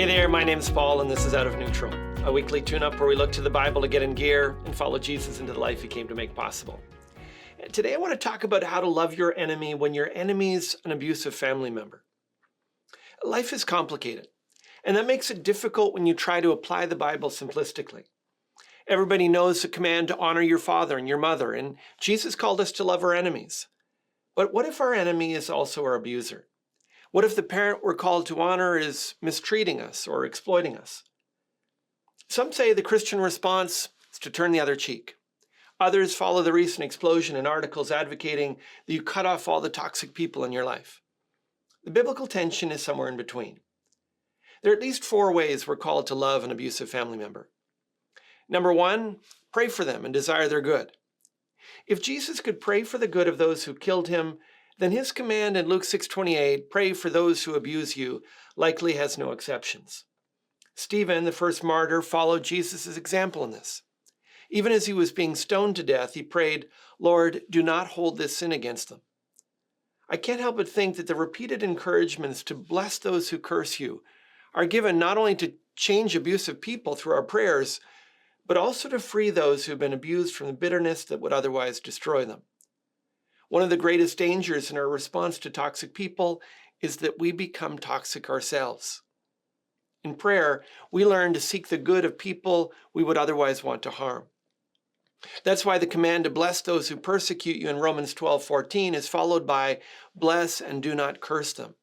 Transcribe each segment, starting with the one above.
Hey there, my name's Paul, and this is Out of Neutral, a weekly tune-up where we look to the Bible to get in gear and follow Jesus into the life he came to make possible. And today I want to talk about how to love your enemy when your enemy's an abusive family member. Life is complicated, and that makes it difficult when you try to apply the Bible simplistically. Everybody knows the command to honor your father and your mother, and Jesus called us to love our enemies. But what if our enemy is also our abuser? What if the parent we're called to honor is mistreating us or exploiting us? Some say the Christian response is to turn the other cheek. Others follow the recent explosion in articles advocating that you cut off all the toxic people in your life. The biblical tension is somewhere in between. There are at least 4 ways we're called to love an abusive family member. Number 1, pray for them and desire their good. If Jesus could pray for the good of those who killed him, then his command in Luke 6:28, pray for those who abuse you, likely has no exceptions. Stephen, the first martyr, followed Jesus' example in this. Even as he was being stoned to death, he prayed, Lord, do not hold this sin against them. I can't help but think that the repeated encouragements to bless those who curse you are given not only to change abusive people through our prayers, but also to free those who have been abused from the bitterness that would otherwise destroy them. One of the greatest dangers in our response to toxic people is that we become toxic ourselves. In prayer, we learn to seek the good of people we would otherwise want to harm. That's why the command to bless those who persecute you in Romans 12:14 is followed by bless and do not curse them.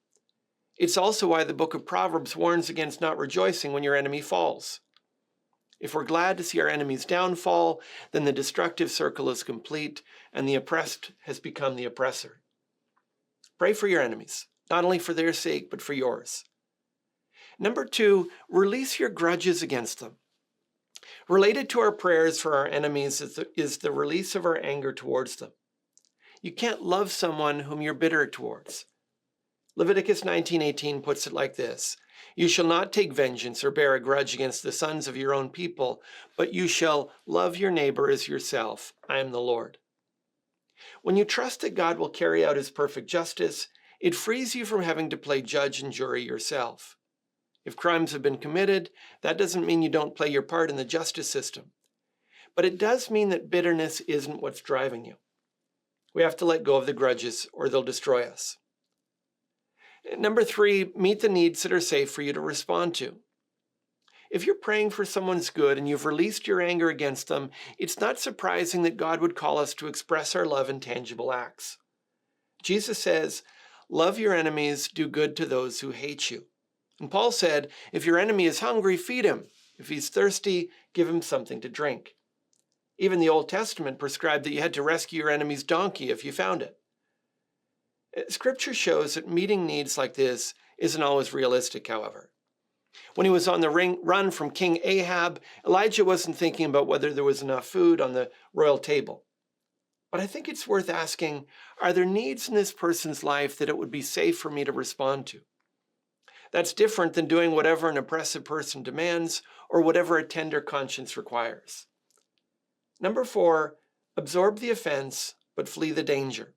It's also why the book of Proverbs warns against not rejoicing when your enemy falls. If we're glad to see our enemy's downfall, then the destructive circle is complete and the oppressed has become the oppressor. Pray for your enemies, not only for their sake, but for yours. Number 2, release your grudges against them. Related to our prayers for our enemies is the release of our anger towards them. You can't love someone whom you're bitter towards. Leviticus 19:18 puts it like this, you shall not take vengeance or bear a grudge against the sons of your own people, but you shall love your neighbor as yourself. I am the Lord. When you trust that God will carry out his perfect justice, it frees you from having to play judge and jury yourself. If crimes have been committed, that doesn't mean you don't play your part in the justice system. But it does mean that bitterness isn't what's driving you. We have to let go of the grudges or they'll destroy us. Number 3, meet the needs that are safe for you to respond to. If you're praying for someone's good and you've released your anger against them, it's not surprising that God would call us to express our love in tangible acts. Jesus says, love your enemies, do good to those who hate you. And Paul said, if your enemy is hungry, feed him. If he's thirsty, give him something to drink. Even the Old Testament prescribed that you had to rescue your enemy's donkey if you found it. Scripture shows that meeting needs like this isn't always realistic, however. When he was on the run from King Ahab, Elijah wasn't thinking about whether there was enough food on the royal table. But I think it's worth asking, are there needs in this person's life that it would be safe for me to respond to? That's different than doing whatever an oppressive person demands or whatever a tender conscience requires. Number 4, absorb the offense, but flee the danger.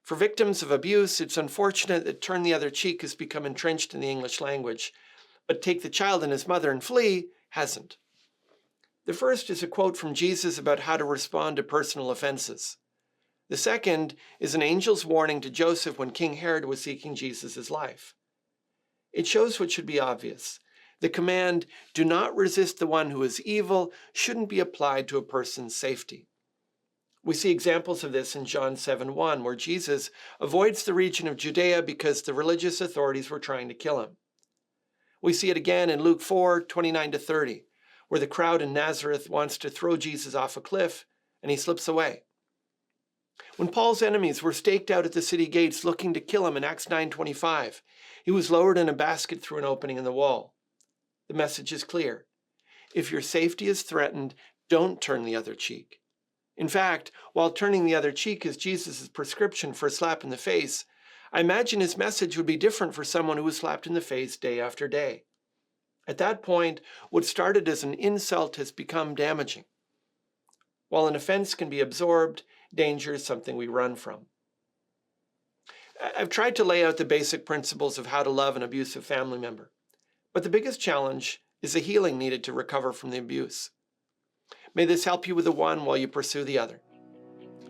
For victims of abuse, it's unfortunate that turn the other cheek has become entrenched in the English language, but take the child and his mother and flee hasn't. The first is a quote from Jesus about how to respond to personal offenses. The second is an angel's warning to Joseph when King Herod was seeking Jesus' life. It shows what should be obvious. The command, do not resist the one who is evil, shouldn't be applied to a person's safety. We see examples of this in John 7:1, where Jesus avoids the region of Judea because the religious authorities were trying to kill him. We see it again in Luke 4:29-30, where the crowd in Nazareth wants to throw Jesus off a cliff, and he slips away. When Paul's enemies were staked out at the city gates looking to kill him in Acts 9:25, he was lowered in a basket through an opening in the wall. The message is clear. If your safety is threatened, don't turn the other cheek. In fact, while turning the other cheek is Jesus' prescription for a slap in the face, I imagine his message would be different for someone who was slapped in the face day after day. At that point, what started as an insult has become damaging. While an offense can be absorbed, danger is something we run from. I've tried to lay out the basic principles of how to love an abusive family member. But the biggest challenge is the healing needed to recover from the abuse. May this help you with the one while you pursue the other.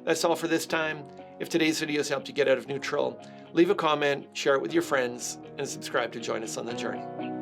That's all for this time. If today's video has helped you get out of neutral, leave a comment, share it with your friends, and subscribe to join us on the journey.